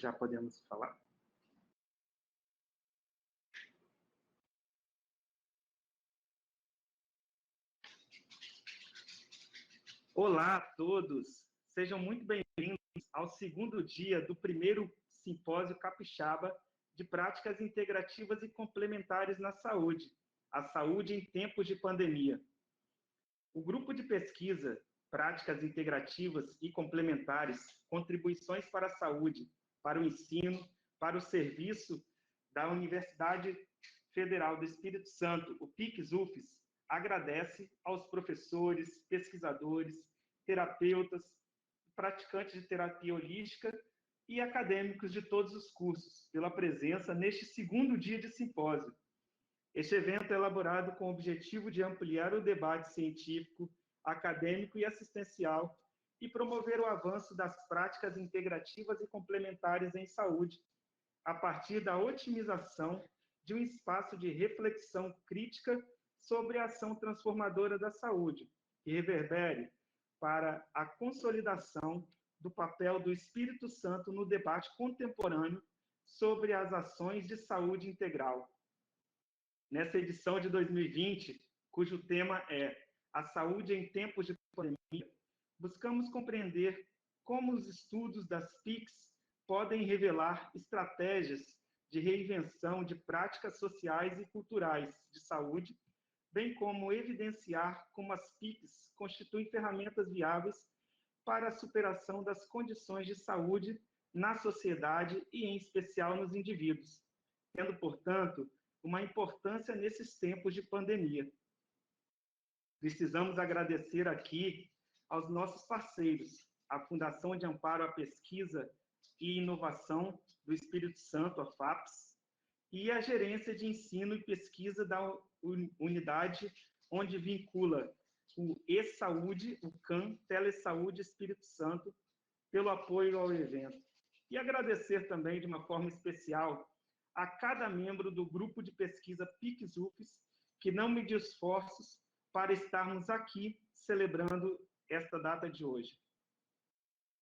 Já podemos falar? Olá a todos! Sejam muito bem-vindos ao segundo dia do primeiro Simpósio Capixaba de Práticas Integrativas e Complementares na Saúde, a saúde em tempos de pandemia. O grupo de pesquisa Práticas Integrativas e Complementares, Contribuições para a Saúde, para o Ensino, para o Serviço da Universidade Federal do Espírito Santo, o PIX-UFES, agradece aos professores, pesquisadores, terapeutas, praticantes de terapia holística e acadêmicos de todos os cursos pela presença neste segundo dia de simpósio. Este evento é elaborado com o objetivo de ampliar o debate científico, acadêmico e assistencial e promover o avanço das práticas integrativas e complementares em saúde, a partir da otimização de um espaço de reflexão crítica sobre a ação transformadora da saúde, que reverbere para a consolidação do papel do Espírito Santo no debate contemporâneo sobre as ações de saúde integral. Nessa edição de 2020, cujo tema é A Saúde em Tempos de Pandemia, buscamos compreender como os estudos das PICs podem revelar estratégias de reinvenção de práticas sociais e culturais de saúde, bem como evidenciar como as PICs constituem ferramentas viáveis para a superação das condições de saúde na sociedade e, em especial, nos indivíduos, tendo, portanto, uma importância nesses tempos de pandemia. Precisamos agradecer aqui aos nossos parceiros, a Fundação de Amparo à Pesquisa e Inovação do Espírito Santo, a FAPES, e a Gerência de Ensino e Pesquisa da unidade, onde vincula o E-Saúde, o CAN, Telesaúde Espírito Santo, pelo apoio ao evento. E agradecer também, de uma forma especial, a cada membro do grupo de pesquisa PIX-UFES, que não mediu esforços para estarmos aqui celebrando esta data de hoje.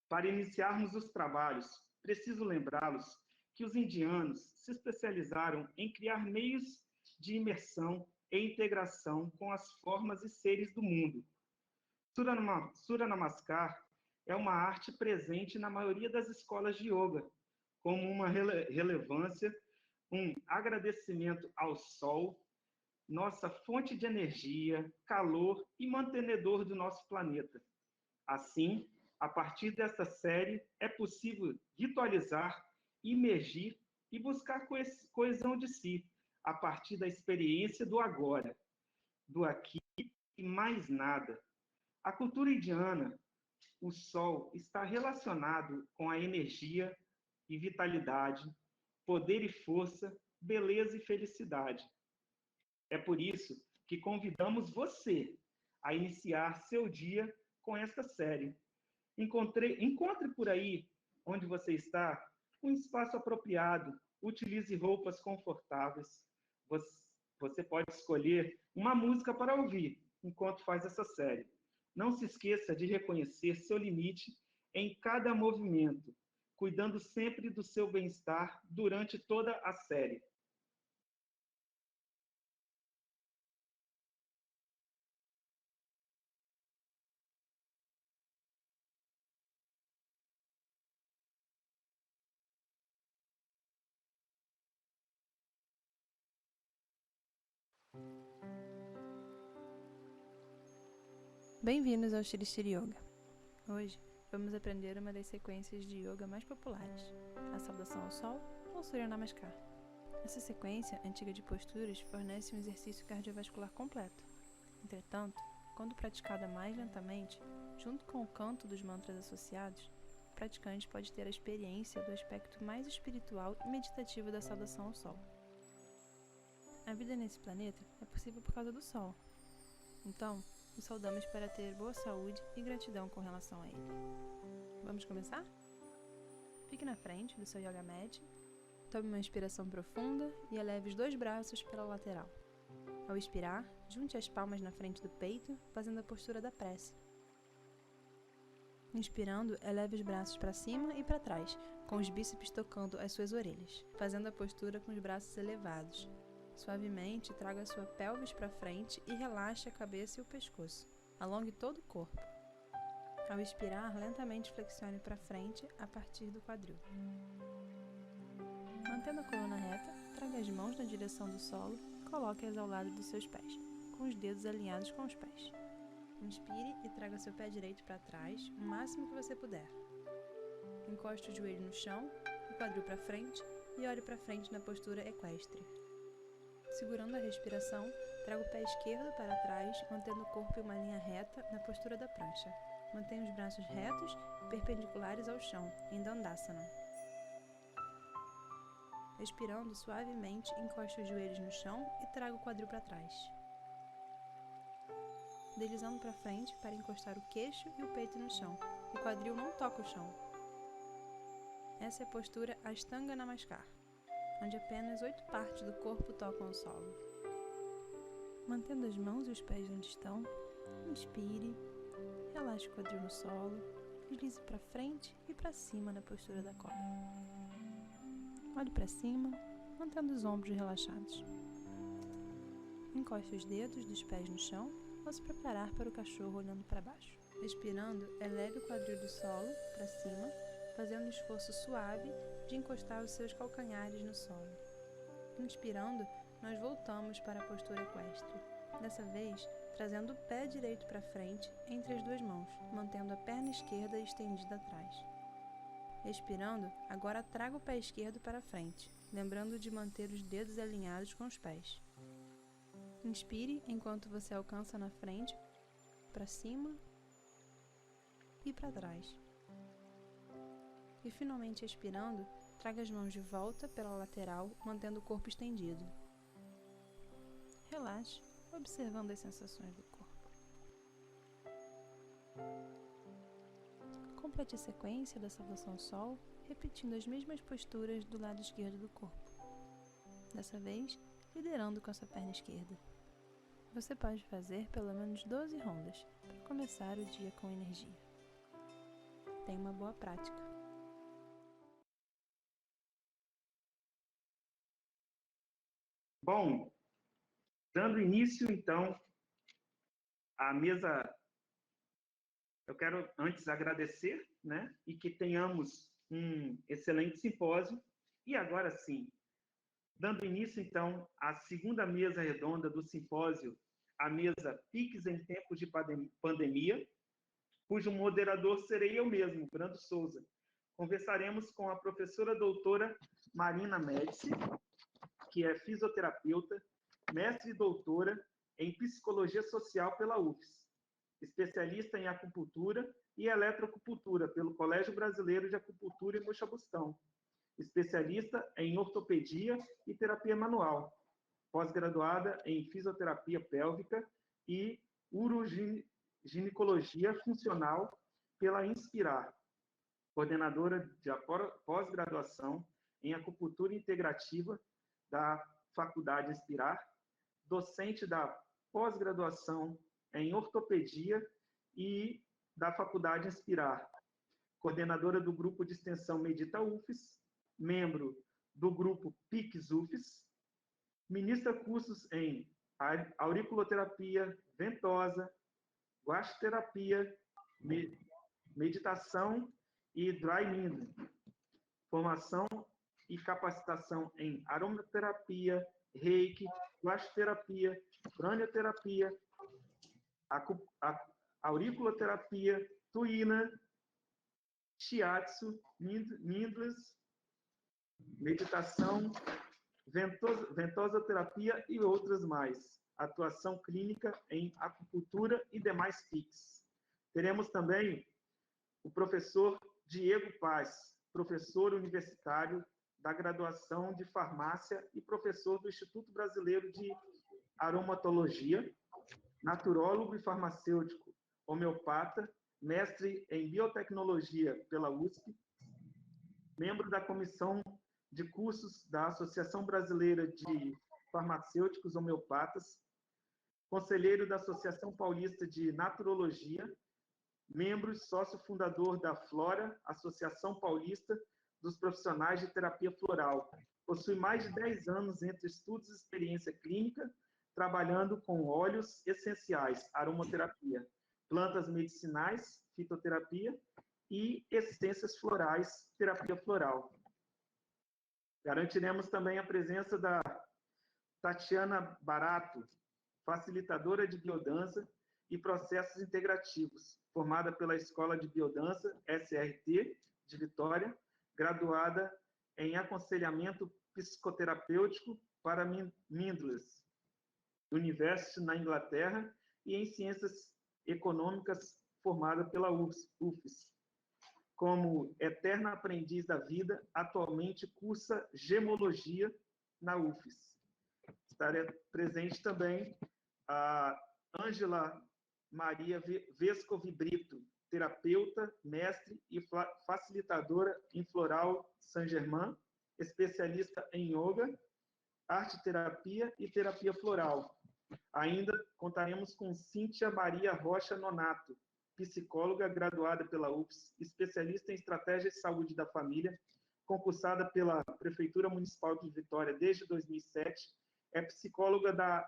Para iniciarmos os trabalhos, preciso lembrá-los que os indianos se especializaram em criar meios de imersão e integração com as formas e seres do mundo. Surya Namaskar é uma arte presente na maioria das escolas de yoga, como uma relevância, um agradecimento ao sol, nossa fonte de energia, calor e mantenedor do nosso planeta. Assim, a partir dessa série, é possível ritualizar, imergir e buscar coesão de si, a partir da experiência do agora, do aqui e mais nada. A cultura indiana, o sol, está relacionado com a energia e vitalidade, poder e força, beleza e felicidade. É por isso que convidamos você a iniciar seu dia com esta série. Encontre por aí, onde você está, um espaço apropriado, utilize roupas confortáveis. Você pode escolher uma música para ouvir enquanto faz essa série. Não se esqueça de reconhecer seu limite em cada movimento, cuidando sempre do seu bem-estar durante toda a série. Bem-vindos ao Shri Shri Yoga. Hoje, vamos aprender uma das sequências de yoga mais populares, a saudação ao sol ou Surya Namaskar. Essa sequência, antiga de posturas, fornece um exercício cardiovascular completo. Entretanto, quando praticada mais lentamente, junto com o canto dos mantras associados, o praticante pode ter a experiência do aspecto mais espiritual e meditativo da saudação ao sol. A vida nesse planeta é possível por causa do sol. Então, o saudamos para ter boa saúde e gratidão com relação a ele. Vamos começar? Fique na frente do seu yoga mat, tome uma inspiração profunda e eleve os 2 braços pela lateral. Ao expirar, junte as palmas na frente do peito, fazendo a postura da prece. Inspirando, eleve os braços para cima e para trás, com os bíceps tocando as suas orelhas, fazendo a postura com os braços elevados. Suavemente, traga a sua pelvis para frente e relaxe a cabeça e o pescoço. Alongue todo o corpo. Ao expirar, lentamente flexione para frente a partir do quadril. Mantendo a coluna reta, traga as mãos na direção do solo e coloque-as ao lado dos seus pés, com os dedos alinhados com os pés. Inspire e traga seu pé direito para trás, o máximo que você puder. Encoste o joelho no chão, o quadril para frente e olhe para frente na postura equestre. Segurando a respiração, traga o pé esquerdo para trás, mantendo o corpo em uma linha reta na postura da prancha. Mantenha os braços retos e perpendiculares ao chão, em Dandasana. Expirando suavemente, encoste os joelhos no chão e traga o quadril para trás. Deslizando para frente para encostar o queixo e o peito no chão. O quadril não toca o chão. Essa é a postura Ashtanga Namaskar, onde apenas 8 partes do corpo tocam o solo. Mantendo as mãos e os pés onde estão, inspire, relaxe o quadril no solo, deslize para frente e para cima na postura da cobra. Olhe para cima, mantendo os ombros relaxados. Encoste os dedos dos pés no chão ao se preparar para o cachorro olhando para baixo. Expirando, eleve o quadril do solo para cima, fazendo um esforço suave de encostar os seus calcanhares no solo. Inspirando, nós voltamos para a postura equestre. Dessa vez, trazendo o pé direito para frente entre as duas mãos, mantendo a perna esquerda estendida atrás. Expirando, agora traga o pé esquerdo para frente, lembrando de manter os dedos alinhados com os pés. Inspire enquanto você alcança na frente, para cima e para trás. E finalmente expirando, traga as mãos de volta pela lateral, mantendo o corpo estendido. Relaxe, observando as sensações do corpo. Complete a sequência da saudação ao sol, repetindo as mesmas posturas do lado esquerdo do corpo. Dessa vez, liderando com a sua perna esquerda. Você pode fazer pelo menos 12 rondas para começar o dia com energia. Tenha uma boa prática. Bom, dando início, então, à mesa, eu quero antes agradecer, né, e que tenhamos um excelente simpósio. E agora sim, dando início, então, à segunda mesa redonda do simpósio, a mesa PICs em tempos de pandemia, cujo moderador serei eu mesmo, Brando Souza. Conversaremos com a professora doutora Marina Médici, que é fisioterapeuta, mestre e doutora em Psicologia Social pela UFES, especialista em acupuntura e eletroacupuntura pelo Colégio Brasileiro de Acupuntura em Mocha-Bustão, especialista em ortopedia e terapia manual, pós-graduada em fisioterapia pélvica e uroginecologia funcional pela Inspirar, coordenadora de pós-graduação em acupuntura integrativa da Faculdade Inspirar, docente da pós-graduação em ortopedia e da Faculdade Inspirar, coordenadora do grupo de extensão Medita UFES, membro do grupo PICS UFES, ministra cursos em auriculoterapia ventosa, guaxoterapia, meditação e dry needling, formação e capacitação em aromaterapia, reiki, guaxoterapia, cranioterapia, auriculoterapia, tuína, shiatsu, mindless, meditação, ventosoterapia e outras mais. Atuação clínica em acupuntura e demais PICs. Teremos também o professor Diego Paz, professor universitário da graduação de farmácia e professor do Instituto Brasileiro de Aromatologia, naturólogo e farmacêutico, homeopata, mestre em biotecnologia pela USP, membro da comissão de cursos da Associação Brasileira de Farmacêuticos Homeopatas, conselheiro da Associação Paulista de Naturologia, membro e sócio fundador da Flora, Associação Paulista dos Profissionais de Terapia Floral. Possui mais de 10 anos entre estudos e experiência clínica, trabalhando com óleos essenciais, aromaterapia, plantas medicinais, fitoterapia e essências florais, terapia floral. Garantiremos também a presença da Tatiana Barato, facilitadora de biodança e processos integrativos, formada pela Escola de Biodança, SRT, de Vitória, graduada em aconselhamento psicoterapêutico para Mindless University, na Inglaterra, e em ciências econômicas, formada pela UFES. Como eterna aprendiz da vida, atualmente cursa gemologia na UFES. Estará presente também a Ângela Maria Vescovi Brito, terapeuta, mestre e facilitadora em Floral Saint-Germain, especialista em yoga, arte-terapia e terapia floral. Ainda contaremos com Cíntia Maria Rocha Nonato, psicóloga graduada pela UFS, especialista em estratégia de saúde da família, concursada pela Prefeitura Municipal de Vitória desde 2007, é psicóloga da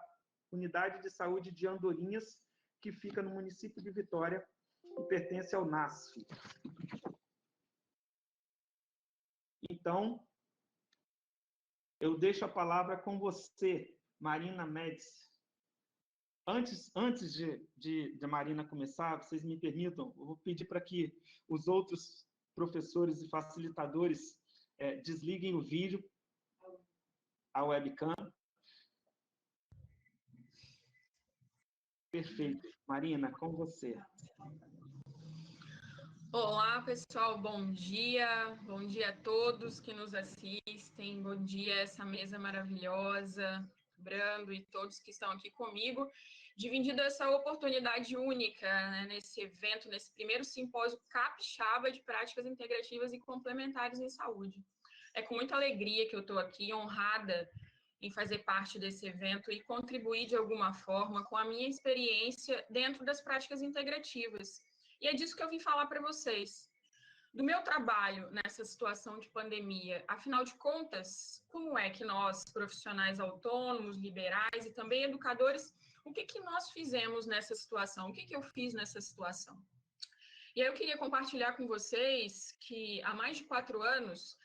Unidade de Saúde de Andorinhas, que fica no município de Vitória e pertence ao NASF. Então, eu deixo a palavra com você, Marina Médici. Antes de Marina começar, vocês me permitam, eu vou pedir para que os outros professores e facilitadores desliguem o vídeo, a webcam. Perfeito. Marina, com você. Olá, pessoal, bom dia a todos que nos assistem, bom dia a essa mesa maravilhosa, Brando e todos que estão aqui comigo, dividindo essa oportunidade única, né, nesse evento, nesse primeiro simpósio capixaba de práticas integrativas e complementares em saúde. É com muita alegria que eu estou aqui, honrada em fazer parte desse evento e contribuir de alguma forma com a minha experiência dentro das práticas integrativas. E é disso que eu vim falar para vocês. Do meu trabalho nessa situação de pandemia, afinal de contas, como é que nós, profissionais autônomos, liberais e também educadores, o que nós fizemos nessa situação? O que eu fiz nessa situação? E aí eu queria compartilhar com vocês que há mais de 4 anos,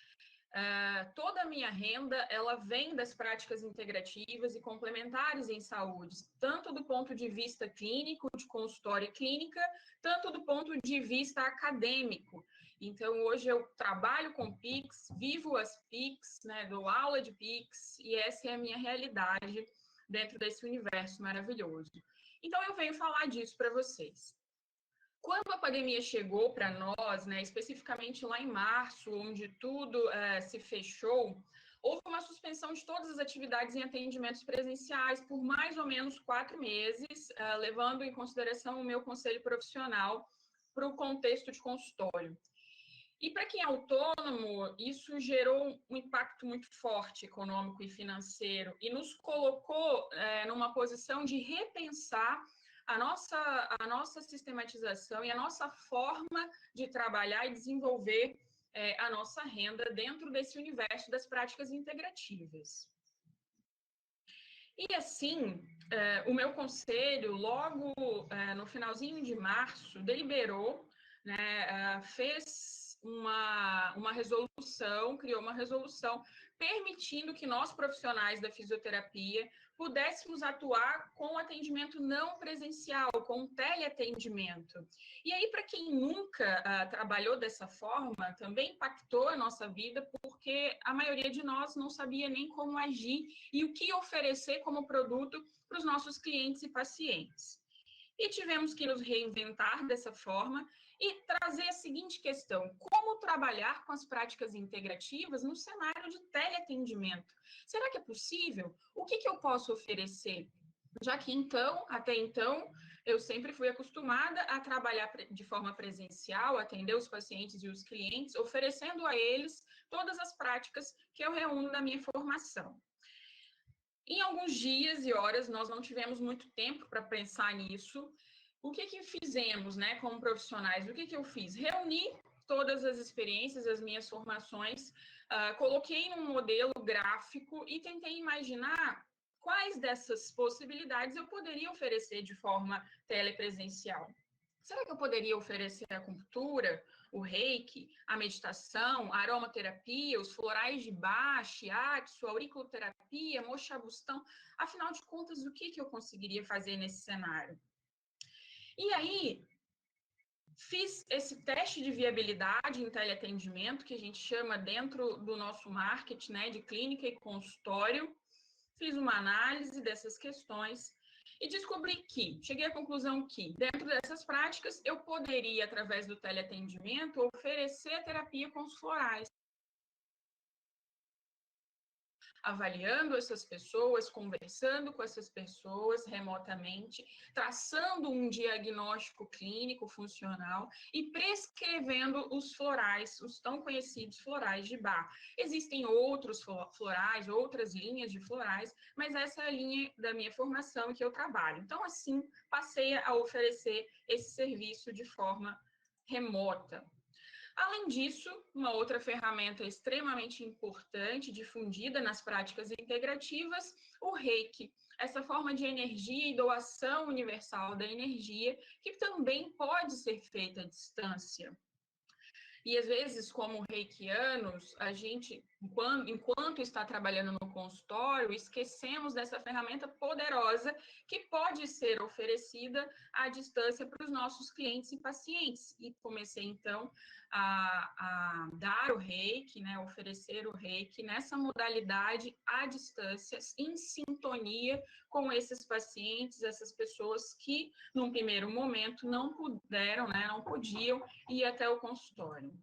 toda a minha renda, ela vem das práticas integrativas e complementares em saúde, tanto do ponto de vista clínico, de consultório e clínica, tanto do ponto de vista acadêmico. Então, hoje eu trabalho com PICs, vivo as PICs, né, dou aula de PICs, e essa é a minha realidade dentro desse universo maravilhoso. Então, eu venho falar disso para vocês. Quando a pandemia chegou para nós, né, especificamente lá em março, onde tudo se fechou, houve uma suspensão de todas as atividades em atendimentos presenciais por mais ou menos 4 meses, levando em consideração o meu conselho profissional para o contexto de consultório. E para quem é autônomo, isso gerou um impacto muito forte econômico e financeiro e nos colocou numa posição de repensar a nossa sistematização e a nossa forma de trabalhar e desenvolver a nossa renda dentro desse universo das práticas integrativas. E assim, o meu conselho, logo no finalzinho de março, deliberou, né, fez uma resolução, criou uma resolução permitindo que nós, profissionais da fisioterapia, pudéssemos atuar com atendimento não presencial, com teleatendimento. E aí, para quem nunca trabalhou dessa forma, também impactou a nossa vida, porque a maioria de nós não sabia nem como agir e o que oferecer como produto para os nossos clientes e pacientes. E tivemos que nos reinventar dessa forma e trazer a seguinte questão: como trabalhar com as práticas integrativas no cenário de teleatendimento? Será que é possível? O que eu posso oferecer? Já que até então, eu sempre fui acostumada a trabalhar de forma presencial, atender os pacientes e os clientes, oferecendo a eles todas as práticas que eu reúno na minha formação. Em alguns dias e horas, nós não tivemos muito tempo para pensar nisso, o que fizemos, né, como profissionais? O que eu fiz? Reuni todas as experiências, as minhas formações, coloquei num modelo gráfico e tentei imaginar quais dessas possibilidades eu poderia oferecer de forma telepresencial. Será que eu poderia oferecer a acupuntura, o reiki, a meditação, a aromaterapia, os florais de Bach, shiatsu, a auriculoterapia, moxabustão? Afinal de contas, o que eu conseguiria fazer nesse cenário? E aí, fiz esse teste de viabilidade em teleatendimento, que a gente chama dentro do nosso marketing, né, de clínica e consultório. Fiz uma análise dessas questões e descobri que, cheguei à conclusão que, dentro dessas práticas, eu poderia, através do teleatendimento, oferecer a terapia com os florais. Avaliando essas pessoas, conversando com essas pessoas remotamente, traçando um diagnóstico clínico funcional e prescrevendo os florais, os tão conhecidos florais de Bach. Existem outros florais, outras linhas de florais, mas essa é a linha da minha formação que eu trabalho. Então, assim, passei a oferecer esse serviço de forma remota. Além disso, uma outra ferramenta extremamente importante, difundida nas práticas integrativas, o Reiki, essa forma de energia e doação universal da energia, que também pode ser feita à distância. E às vezes, como reikianos, a gente, enquanto está trabalhando no consultório, esquecemos dessa ferramenta poderosa que pode ser oferecida à distância para os nossos clientes e pacientes. E comecei, então, a dar o reiki, né, oferecer o reiki nessa modalidade à distância, em sintonia com esses pacientes, essas pessoas que, num primeiro momento, não puderam, né, não podiam ir até o consultório.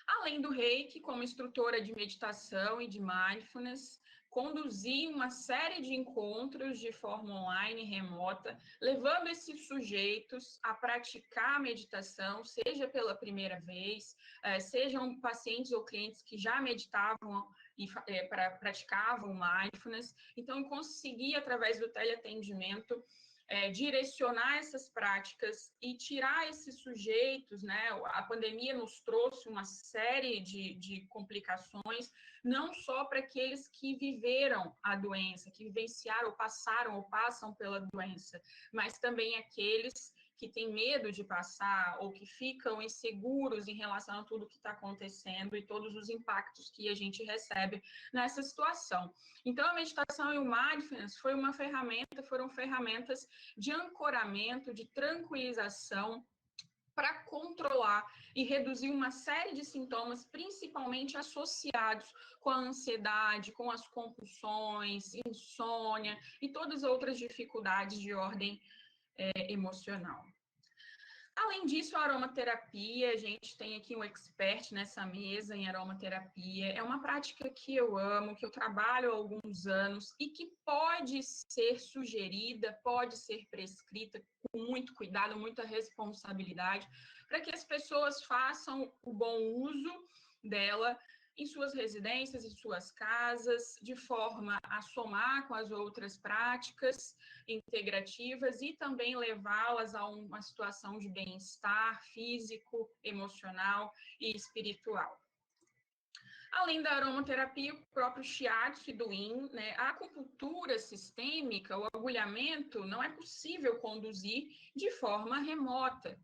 Além do reiki, como instrutora de meditação e de mindfulness, conduzi uma série de encontros de forma online e remota, levando esses sujeitos a praticar a meditação, seja pela primeira vez, sejam pacientes ou clientes que já meditavam e praticavam mindfulness. Então, eu consegui, através do teleatendimento, direcionar essas práticas e tirar esses sujeitos, né? A pandemia nos trouxe uma série de complicações, não só para aqueles que viveram a doença, que vivenciaram, passaram ou passam pela doença, mas também aqueles que têm medo de passar ou que ficam inseguros em relação a tudo que está acontecendo e todos os impactos que a gente recebe nessa situação. Então, a meditação e o mindfulness foram ferramentas de ancoramento, de tranquilização, para controlar e reduzir uma série de sintomas, principalmente associados com a ansiedade, com as compulsões, insônia e todas as outras dificuldades de ordem emocional. Além disso, a aromaterapia, a gente tem aqui um expert nessa mesa em aromaterapia, é uma prática que eu amo, que eu trabalho há alguns anos e que pode ser sugerida, pode ser prescrita com muito cuidado, muita responsabilidade, para que as pessoas façam o bom uso dela em suas residências, em suas casas, de forma a somar com as outras práticas integrativas e também levá-las a uma situação de bem-estar físico, emocional e espiritual. Além da aromaterapia, o próprio shiatsu e do yin, né, a acupuntura sistêmica, o agulhamento, não é possível conduzir de forma remota.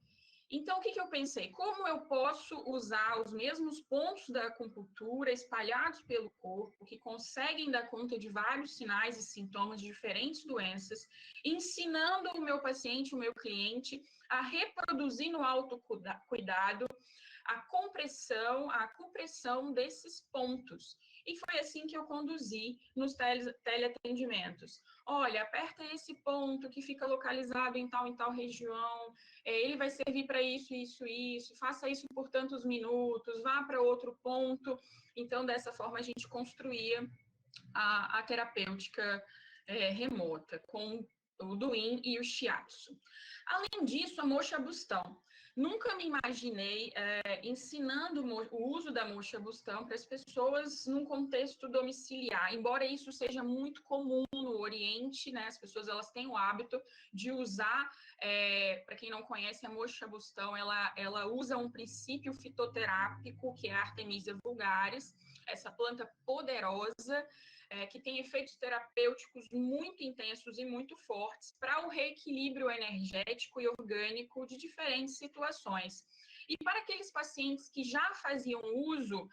Então, o que eu pensei? Como eu posso usar os mesmos pontos da acupuntura espalhados pelo corpo, que conseguem dar conta de vários sinais e sintomas de diferentes doenças, ensinando o meu paciente, o meu cliente, a reproduzir no autocuidado a compressão desses pontos. E foi assim que eu conduzi nos teleatendimentos. Olha, aperta esse ponto que fica localizado em tal região, ele vai servir para isso, faça isso por tantos minutos, vá para outro ponto. Então, dessa forma, a gente construía a terapêutica remota, com o do yin e o shiatsu. Além disso, a moxabustão. Nunca me imaginei ensinando o uso da Moxa Bustão para as pessoas num contexto domiciliar, embora isso seja muito comum no Oriente, né? As pessoas elas têm o hábito de usar, para quem não conhece, a Moxa Bustão, ela usa um princípio fitoterápico, que é a Artemisia vulgaris, essa planta poderosa, que tem efeitos terapêuticos muito intensos e muito fortes para o reequilíbrio energético e orgânico de diferentes situações. E para aqueles pacientes que já faziam uso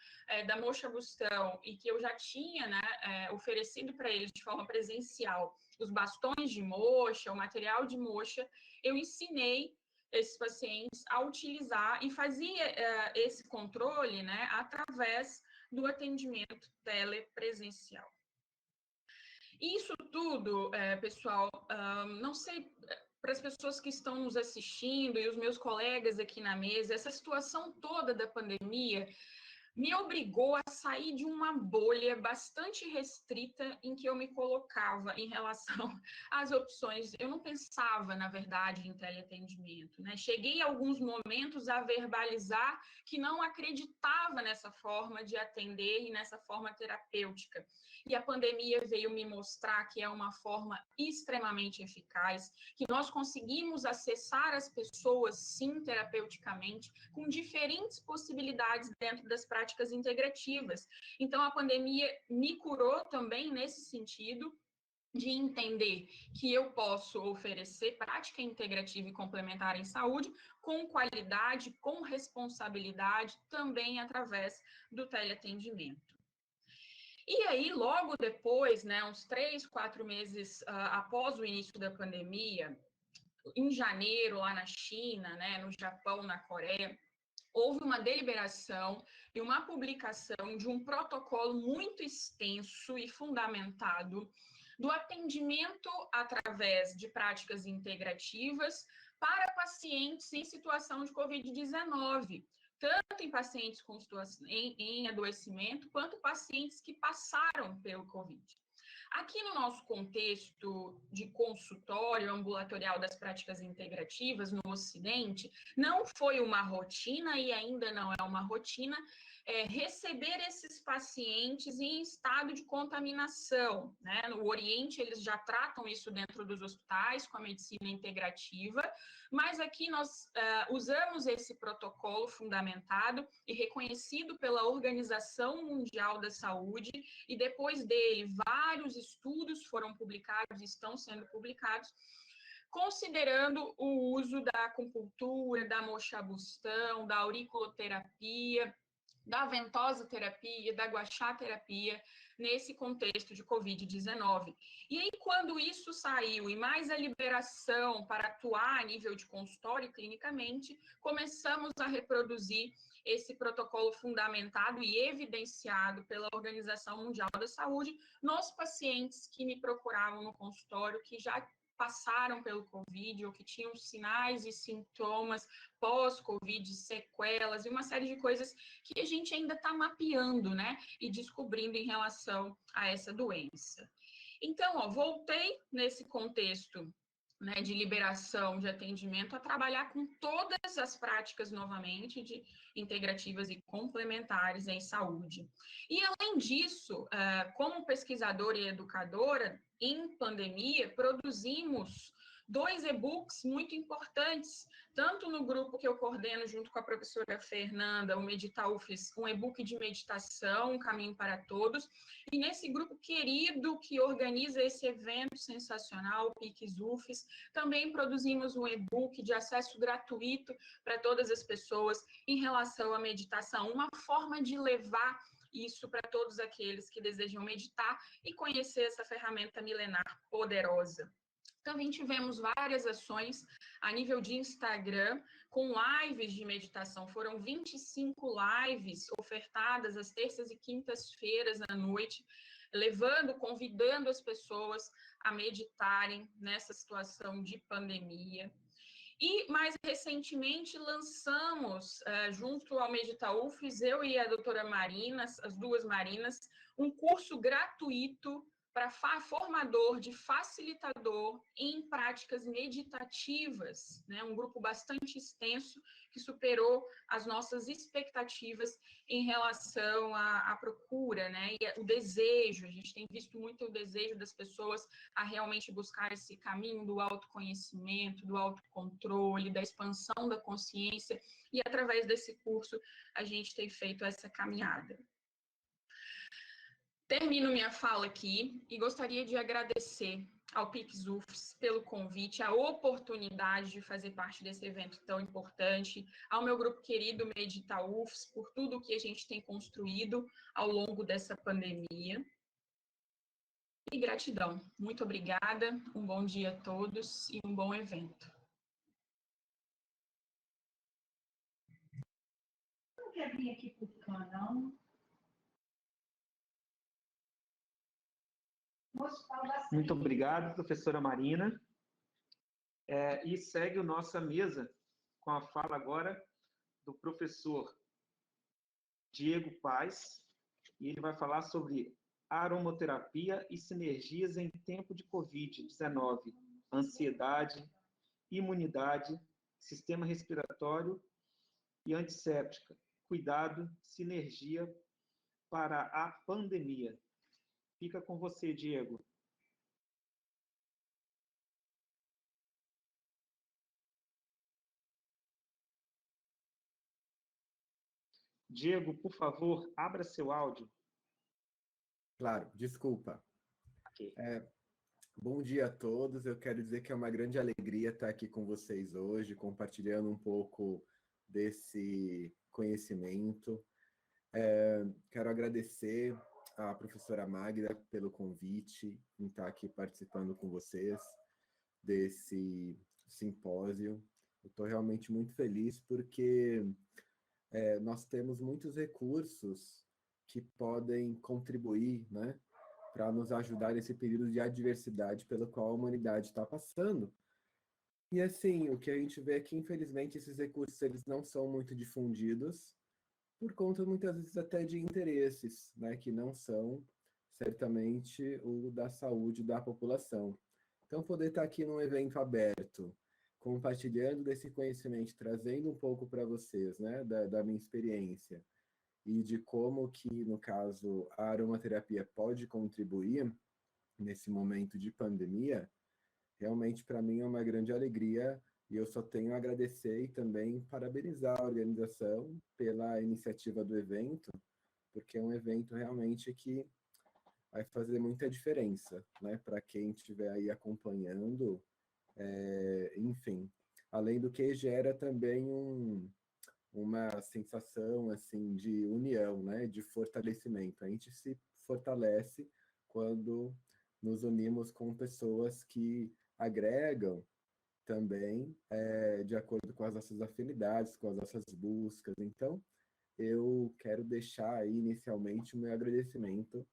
da Moxa Bustão e que eu já tinha, né, oferecido para eles de forma presencial os bastões de moxa, o material de moxa, eu ensinei esses pacientes a utilizar e fazia esse controle, né, através do atendimento telepresencial. Isso tudo, pessoal, não sei, para as pessoas que estão nos assistindo e os meus colegas aqui na mesa, essa situação toda da pandemia me obrigou a sair de uma bolha bastante restrita em que eu me colocava em relação às opções. Eu não pensava, na verdade, em teleatendimento, né? Cheguei a alguns momentos a verbalizar que não acreditava nessa forma de atender e nessa forma terapêutica. E a pandemia veio me mostrar que é uma forma extremamente eficaz, que nós conseguimos acessar as pessoas, sim, terapeuticamente, com diferentes possibilidades dentro das práticas integrativas. Então, a pandemia me curou também nesse sentido, de entender que eu posso oferecer prática integrativa e complementar em saúde com qualidade, com responsabilidade, também através do teleatendimento. E aí, logo depois, né, uns 3, 4 meses após o início da pandemia, em janeiro, lá na China, né, no Japão, na Coreia, houve uma deliberação e uma publicação de um protocolo muito extenso e fundamentado do atendimento através de práticas integrativas para pacientes em situação de Covid-19, tanto em pacientes com situação, em adoecimento, quanto pacientes que passaram pelo Covid. Aqui no nosso contexto de consultório ambulatorial das práticas integrativas no Ocidente, não foi uma rotina e ainda não é uma rotina receber esses pacientes em estado de contaminação, né? No Oriente, eles já tratam isso dentro dos hospitais com a medicina integrativa, mas aqui nós usamos esse protocolo fundamentado e reconhecido pela Organização Mundial da Saúde, e depois dele, vários estudos foram publicados e estão sendo publicados, considerando o uso da acupuntura, da moxabustão, da auriculoterapia, da ventosa terapia, da guaxá terapia, nesse contexto de Covid-19. E aí, quando isso saiu, e mais a liberação para atuar a nível de consultório clinicamente, começamos a reproduzir esse protocolo fundamentado e evidenciado pela Organização Mundial da Saúde nos pacientes que me procuravam no consultório, que já passaram pelo Covid ou que tinham sinais e sintomas pós-Covid, sequelas e uma série de coisas que a gente ainda está mapeando, né, e descobrindo em relação a essa doença. Então, ó, voltei nesse contexto, né, de liberação de atendimento a trabalhar com todas as práticas novamente de integrativas e complementares em saúde. E além disso, como pesquisadora e educadora, em pandemia, produzimos 2 e-books muito importantes, tanto no grupo que eu coordeno junto com a professora Fernanda, o Meditaufes, um e-book de meditação, Um Caminho para Todos, e nesse grupo querido que organiza esse evento sensacional, o PIX UFES, também produzimos um e-book de acesso gratuito para todas as pessoas em relação à meditação, uma forma de levar isso para todos aqueles que desejam meditar e conhecer essa ferramenta milenar poderosa. Também tivemos várias ações a nível de Instagram, com lives de meditação. Foram 25 lives ofertadas às terças e quintas-feiras à noite, convidando as pessoas a meditarem nessa situação de pandemia. E, mais recentemente, lançamos, junto ao Meditaufes, eu e a doutora Marina, as duas Marinas, um curso gratuito para formador de facilitador em práticas meditativas, né? Um grupo bastante extenso que superou as nossas expectativas em relação à procura, né? E o desejo, a gente tem visto muito o desejo das pessoas a realmente buscar esse caminho do autoconhecimento, do autocontrole, da expansão da consciência, e através desse curso a gente tem feito essa caminhada. Termino minha fala aqui e gostaria de agradecer ao PIX-UFS pelo convite, a oportunidade de fazer parte desse evento tão importante, ao meu grupo querido Medita UFS, por tudo que a gente tem construído ao longo dessa pandemia. E gratidão. Muito obrigada, um bom dia a todos e um bom evento. Não quer vir aqui por cá, não? Muito obrigado, professora Marina. E segue a nossa mesa com a fala agora do professor Diego Paz, e ele vai falar sobre aromaterapia e sinergias em tempo de Covid-19, ansiedade, imunidade, sistema respiratório e antisséptica, cuidado, sinergia para a pandemia. Fica com você, Diego. Diego, por favor, abra seu áudio. Claro, desculpa. Okay. Bom dia a todos. Eu quero dizer que é uma grande alegria estar aqui com vocês hoje, compartilhando um pouco desse conhecimento. Quero agradecer à professora Magda pelo convite em estar aqui participando com vocês desse simpósio. Eu estou realmente muito feliz porque nós temos muitos recursos que podem contribuir, né, para nos ajudar nesse período de adversidade pelo qual a humanidade está passando. E assim, o que a gente vê é que, infelizmente, esses recursos eles não são muito difundidos, por conta, muitas vezes, até de interesses, né, que não são, certamente, o da saúde da população. Então, poder estar aqui num evento aberto, compartilhando desse conhecimento, trazendo um pouco para vocês, né, da minha experiência, e de como que, no caso, a aromaterapia pode contribuir nesse momento de pandemia, realmente para mim é uma grande alegria e eu só tenho a agradecer e também parabenizar a organização pela iniciativa do evento, porque é um evento realmente que vai fazer muita diferença, né, para quem estiver aí acompanhando, enfim. Além do que gera também uma sensação assim de união, né, de fortalecimento. A gente se fortalece quando nos unimos com pessoas que agregam também de acordo com as nossas afinidades, com as nossas buscas. Então, eu quero deixar aí inicialmente o meu agradecimento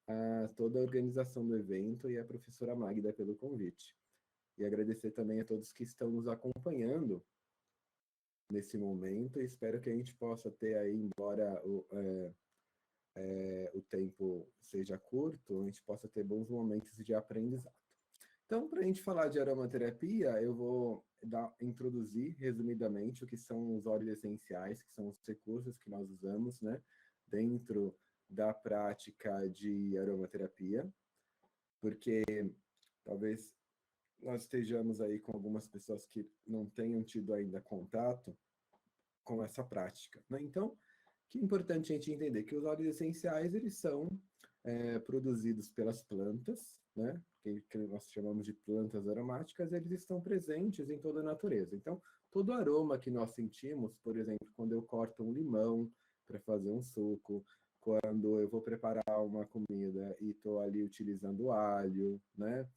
a toda a organização do evento e à professora Magda pelo convite. E agradecer também a todos que estão nos acompanhando nesse momento, e espero que a gente possa ter aí, embora o tempo seja curto, a gente possa ter bons momentos de aprendizado. Então, para a gente falar de aromaterapia, eu vou introduzir resumidamente o que são os óleos essenciais, que são os recursos que nós usamos, né, dentro da prática de aromaterapia, porque talvez nós estejamos aí com algumas pessoas que não tenham tido ainda contato com essa prática, né? Então, que é importante a gente entender que os óleos essenciais, eles são produzidos pelas plantas, né? Que nós chamamos de plantas aromáticas, eles estão presentes em toda a natureza. Então, todo aroma que nós sentimos, por exemplo, quando eu corto um limão para fazer um suco, quando eu vou preparar uma comida e estou ali utilizando alho, né?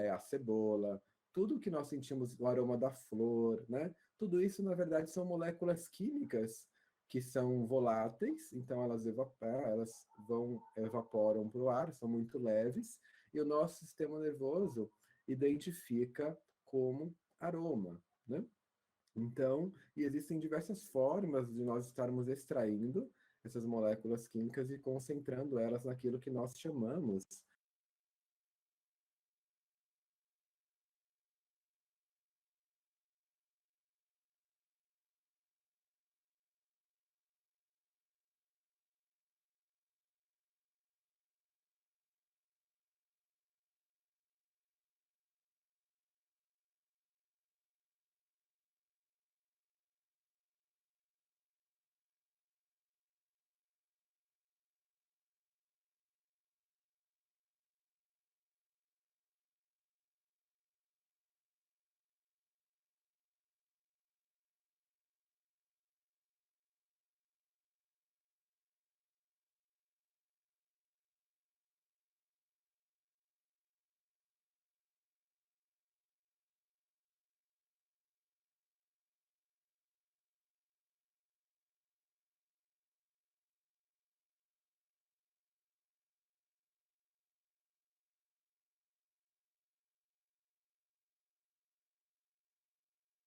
A cebola, tudo que nós sentimos, o aroma da flor, né? Tudo isso, na verdade, são moléculas químicas que são voláteis, então elas evaporam para o ar, são muito leves, e o nosso sistema nervoso identifica como aroma, né? Então, e existem diversas formas de nós estarmos extraindo essas moléculas químicas e concentrando elas naquilo que nós chamamos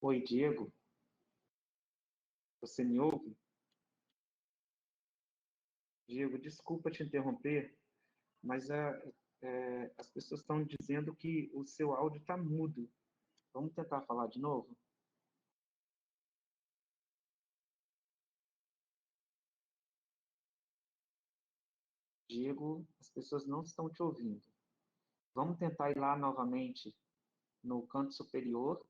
Oi, Diego, você me ouve? Diego, desculpa te interromper, mas as pessoas estão dizendo que o seu áudio está mudo. Vamos tentar falar de novo? Diego, as pessoas não estão te ouvindo. Vamos tentar ir lá novamente no canto superior.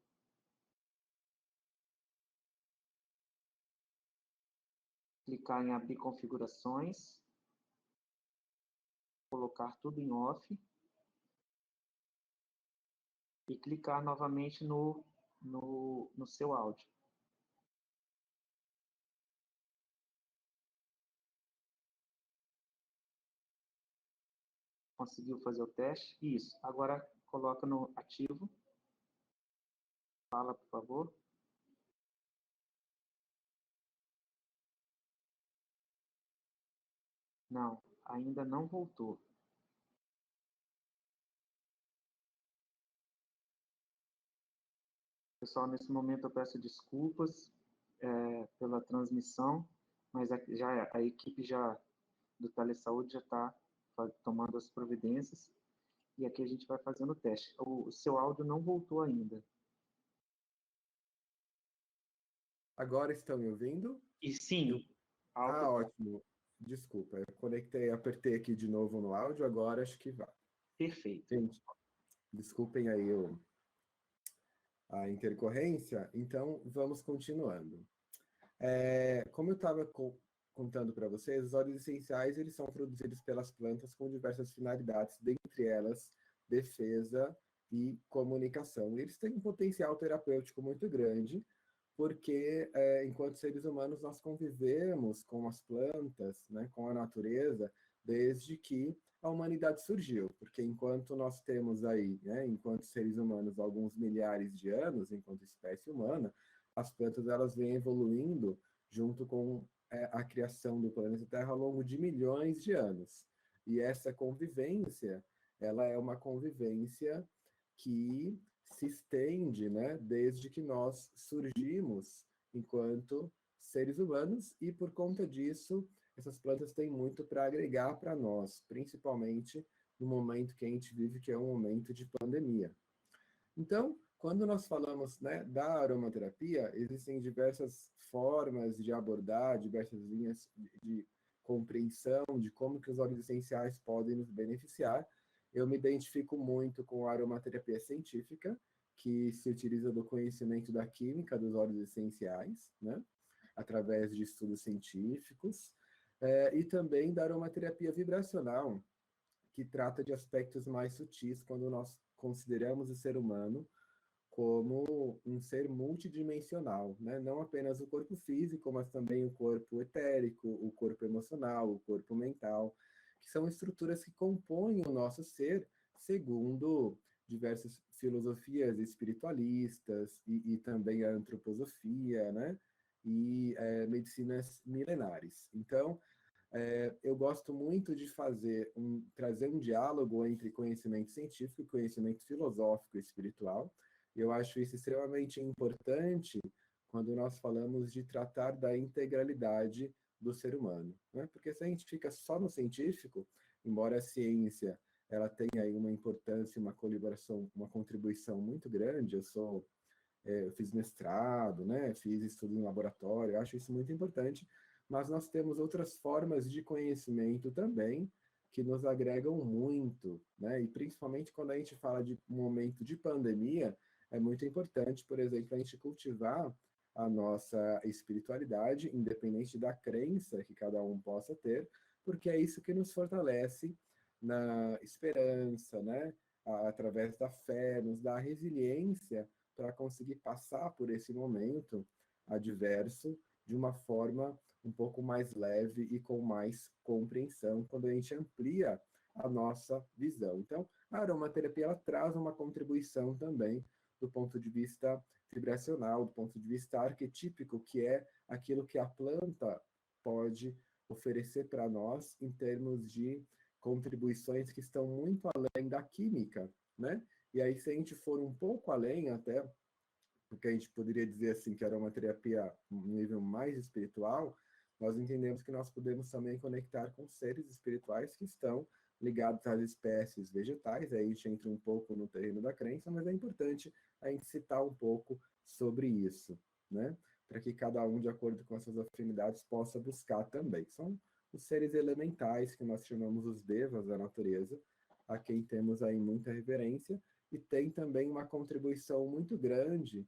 Clicar em abrir configurações. Colocar tudo em off. E clicar novamente no seu áudio. Conseguiu fazer o teste? Isso. Agora coloca no ativo. Fala, por favor. Não, ainda não voltou. Pessoal, nesse momento eu peço desculpas pela transmissão, mas a equipe do Telesaúde já está tomando as providências e aqui a gente vai fazendo o teste. O seu áudio não voltou ainda. Agora estão me ouvindo? E sim. Ótimo. Desculpa, eu conectei, apertei aqui de novo no áudio, agora acho que vai. Perfeito. Gente, desculpem aí a intercorrência, então vamos continuando. Como eu estava contando para vocês, os óleos essenciais eles são produzidos pelas plantas com diversas finalidades, dentre elas defesa e comunicação. Eles têm um potencial terapêutico muito grande, porque enquanto seres humanos nós convivemos com as plantas, né, com a natureza, desde que a humanidade surgiu, porque enquanto nós temos aí, né, enquanto seres humanos, alguns milhares de anos, enquanto espécie humana, as plantas elas vêm evoluindo junto com a criação do planeta Terra ao longo de milhões de anos. E essa convivência, ela é uma convivência que se estende, né, desde que nós surgimos enquanto seres humanos, e por conta disso, essas plantas têm muito para agregar para nós, principalmente no momento que a gente vive, que é um momento de pandemia. Então, quando nós falamos, né, da aromaterapia, existem diversas formas de abordar, diversas linhas de compreensão de como que os óleos essenciais podem nos beneficiar. Eu me identifico muito com a aromaterapia científica, que se utiliza do conhecimento da química dos óleos essenciais, né, através de estudos científicos, e também da aromaterapia vibracional, que trata de aspectos mais sutis quando nós consideramos o ser humano como um ser multidimensional, né? Não apenas o corpo físico, mas também o corpo etérico, o corpo emocional, o corpo mental, que são estruturas que compõem o nosso ser, segundo diversas filosofias espiritualistas e também a antroposofia, né? E medicinas milenares. Então, eu gosto muito de trazer um diálogo entre conhecimento científico e conhecimento filosófico e espiritual. Eu acho isso extremamente importante quando nós falamos de tratar da integralidade do ser humano, né? Porque se a gente fica só no científico, embora a ciência ela tenha aí uma importância, uma colaboração, uma contribuição muito grande, eu fiz mestrado, né? Fiz estudo em laboratório, eu acho isso muito importante, mas nós temos outras formas de conhecimento também que nos agregam muito, né? E principalmente quando a gente fala de um momento de pandemia, é muito importante, por exemplo, a gente cultivar a nossa espiritualidade, independente da crença que cada um possa ter, porque é isso que nos fortalece na esperança, né? Através da fé, nos dá resiliência para conseguir passar por esse momento adverso de uma forma um pouco mais leve e com mais compreensão, quando a gente amplia a nossa visão. Então, a aromaterapia ela traz uma contribuição também do ponto de vista vibracional, do ponto de vista arquetípico, que é aquilo que a planta pode oferecer para nós em termos de contribuições que estão muito além da química, né? E aí, se a gente for um pouco além até porque a gente poderia dizer assim que a aromaterapia um nível mais espiritual, nós entendemos que nós podemos também conectar com seres espirituais que estão ligados às espécies vegetais, aí a gente entra um pouco no terreno da crença, mas é importante a gente citar um pouco sobre isso, né? Para que cada um, de acordo com as suas afinidades, possa buscar também. São os seres elementais, que nós chamamos os devas da natureza, a quem temos aí muita reverência, e tem também uma contribuição muito grande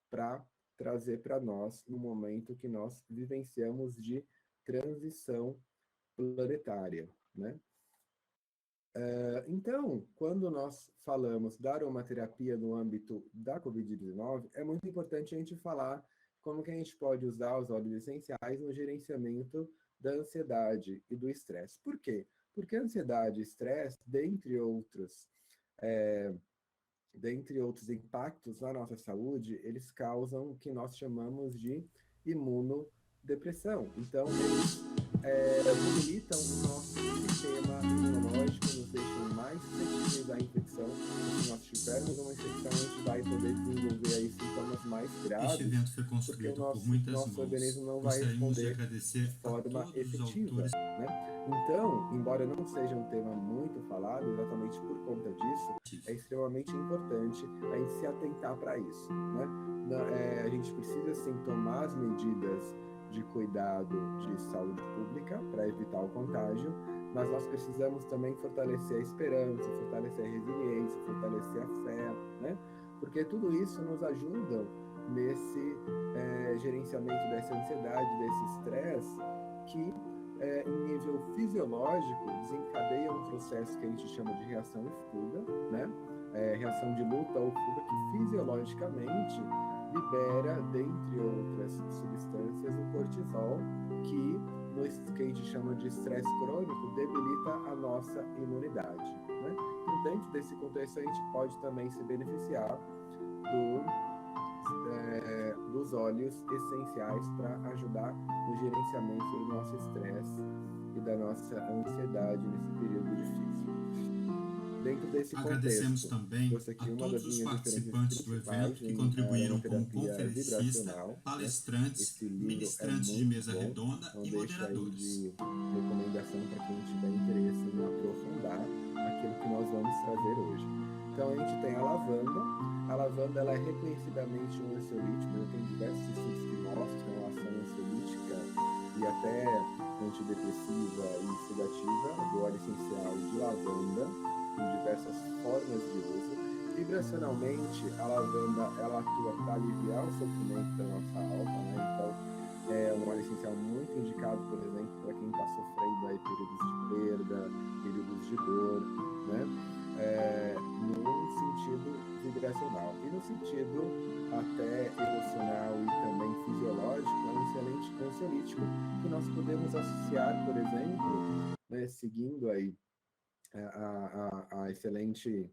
para trazer para nós no momento que nós vivenciamos de transição planetária, né? Então, quando nós falamos da aromaterapia no âmbito da Covid-19, é muito importante a gente falar como que a gente pode usar os óleos essenciais no gerenciamento da ansiedade e do estresse. Por quê? Porque a ansiedade e estresse, dentre outros impactos na nossa saúde, eles causam o que nós chamamos de imunodepressão. Então, eles debilitam o nosso sistema imunológico, nos deixam mais suscetíveis à infecção. Se nós tivermos uma infecção, a gente vai poder desenvolver aí sintomas mais graves. Este evento foi construído por muitas nosso mãos. organismo não vai Gostaríamos de responder agradecer de forma a todos os efetiva, autores. né? Então, embora não seja um tema muito falado, exatamente por conta disso, é extremamente importante a gente se atentar para isso, né? A gente precisa, sim, tomar as medidas de cuidado de saúde pública para evitar o contágio, mas nós precisamos também fortalecer a esperança, fortalecer a resiliência, fortalecer a fé, né? Porque tudo isso nos ajuda nesse gerenciamento dessa ansiedade, desse estresse, que em nível fisiológico desencadeia um processo que a gente chama de reação e fuga, né? Reação de luta ou fuga, que fisiologicamente libera, dentre outras substâncias, o cortisol, que a gente chama de estresse crônico, debilita a nossa imunidade, né? Então, dentro desse contexto, a gente pode também se beneficiar dos óleos essenciais para ajudar no gerenciamento do nosso estresse e da nossa ansiedade nesse período difícil. Dentro desse Agradecemos contexto, também trouxe aqui a uma das todos os minhas participantes do principais evento que em contribuíram como aromaterapia conferencista, vibracional, né? palestrantes, Esse livro ministrantes de muito mesa bom, redonda então e deixo aí moderadores. de recomendação para quem tiver interesse em aprofundar aquilo que nós vamos trazer hoje. Então a gente tem a lavanda. A lavanda, ela é reconhecidamente um ansiolítico, né? Tem diversos estudos que mostram a ação ansiolítica e até antidepressiva e sedativa do óleo essencial de lavanda, em diversas formas de uso. Vibracionalmente, a lavanda, ela atua para aliviar o sofrimento da nossa alma, né? Então, é um óleo essencial muito indicado, por exemplo, para quem está sofrendo aí períodos de perda, períodos de dor, né? No sentido vibracional. E no sentido até emocional e também fisiológico, é um excelente ansiolítico que nós podemos associar, por exemplo, né, seguindo aí a excelente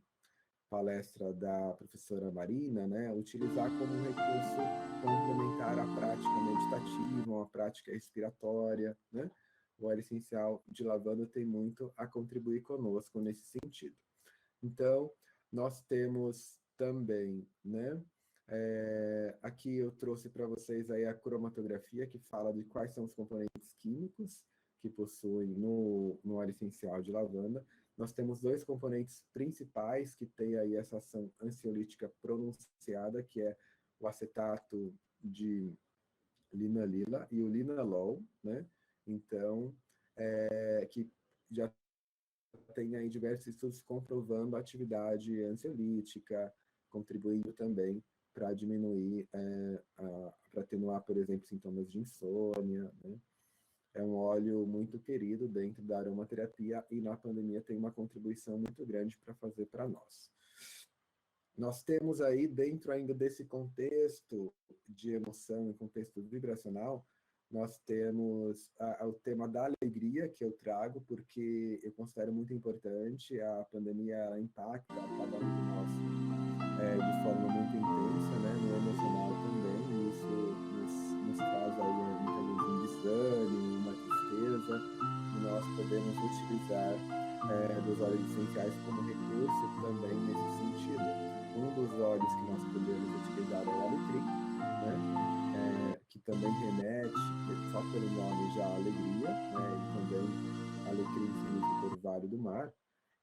palestra da professora Marina, né, utilizar como um recurso complementar à prática meditativa, uma prática respiratória, né? O óleo essencial de lavanda tem muito a contribuir conosco nesse sentido. Então, nós temos também, né, aqui eu trouxe para vocês aí a cromatografia, que fala de quais são os componentes químicos que possuem no óleo essencial de lavanda. Nós temos dois componentes principais que têm aí essa ação ansiolítica pronunciada, que é o acetato de linalila e o linalol, né? Então, que já tem aí diversos estudos comprovando a atividade ansiolítica, contribuindo também para diminuir, para atenuar, por exemplo, sintomas de insônia, né? É um óleo muito querido dentro da aromaterapia e na pandemia tem uma contribuição muito grande para fazer para nós. Nós temos aí, dentro ainda desse contexto de emoção e contexto vibracional, nós temos o tema da alegria que eu trago, porque eu considero muito importante. A pandemia impacta cada um de nós de forma muito intensa, né, no emocional também, e isso nos traz aí muitas vezes um desânimo, uma tristeza, e nós podemos utilizar dos óleos essenciais como recurso também nesse sentido. um dos óleos que nós podemos utilizar é o alecrim, né? Que também remete, só pelo nome já, à alegria, né? E também alecrim significa orvalho do mar.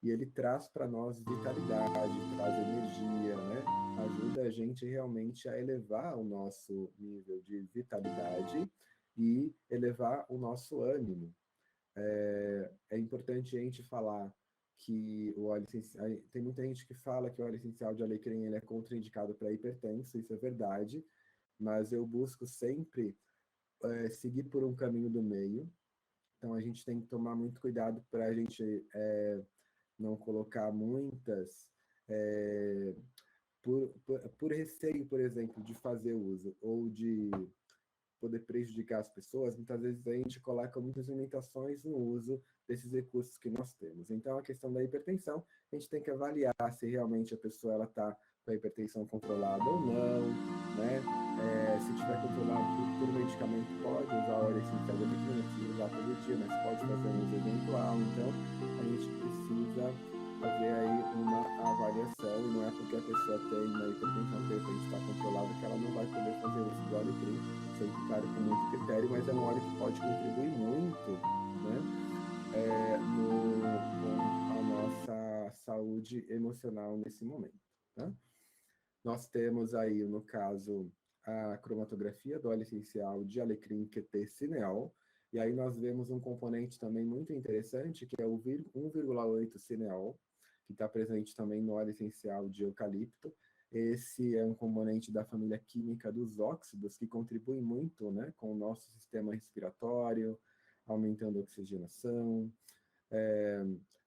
E ele traz para nós vitalidade, traz energia, né? Ajuda a gente realmente a elevar o nosso nível de vitalidade e elevar o nosso ânimo. É importante a gente falar que o óleo essencial, tem muita gente que fala que o óleo essencial de alecrim ele é contraindicado para hipertenso, isso é verdade, mas eu busco sempre seguir por um caminho do meio. Então a gente tem que tomar muito cuidado para a gente não colocar muitas, por receio, por exemplo, de fazer uso ou de poder prejudicar as pessoas, muitas vezes a gente coloca muitas limitações no uso desses recursos que nós temos. Então, a questão da hipertensão, a gente tem que avaliar se realmente a pessoa está com a hipertensão controlada ou não, né? Se tiver controlado por medicamento, pode usar óleo essencial de alecrim, não precisa usar todo dia, mas pode fazer um uso eventual. Então, a gente precisa fazer aí uma avaliação, e não é porque a pessoa tem uma hipertensão que de repente está controlada que ela não vai poder fazer uso do alecrim, sempre claro, com muito critério, mas é um óleo que pode contribuir muito, né, com a nossa saúde emocional nesse momento, tá? Nós temos aí, no caso, a cromatografia do óleo essencial de alecrim QT-cineol, e aí nós vemos um componente também muito interessante, que é o 1,8 cineol, que está presente também no óleo essencial de eucalipto. Esse é um componente da família química dos óxidos, que contribui muito, né, com o nosso sistema respiratório, aumentando a oxigenação,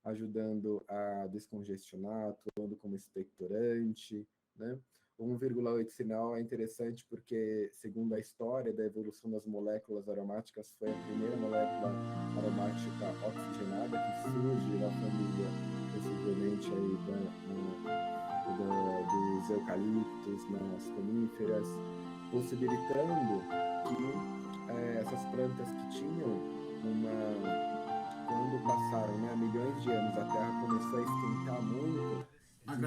ajudando a descongestionar, atuando como expectorante, né? O 1,8 cineol é interessante porque, segundo a história da evolução das moléculas aromáticas, foi a primeira molécula aromática oxigenada que surge na família, possivelmente aí dos eucaliptos, nas coníferas, possibilitando que essas plantas que tinham quando passaram, né, milhões de anos, a Terra começou a esquentar muito,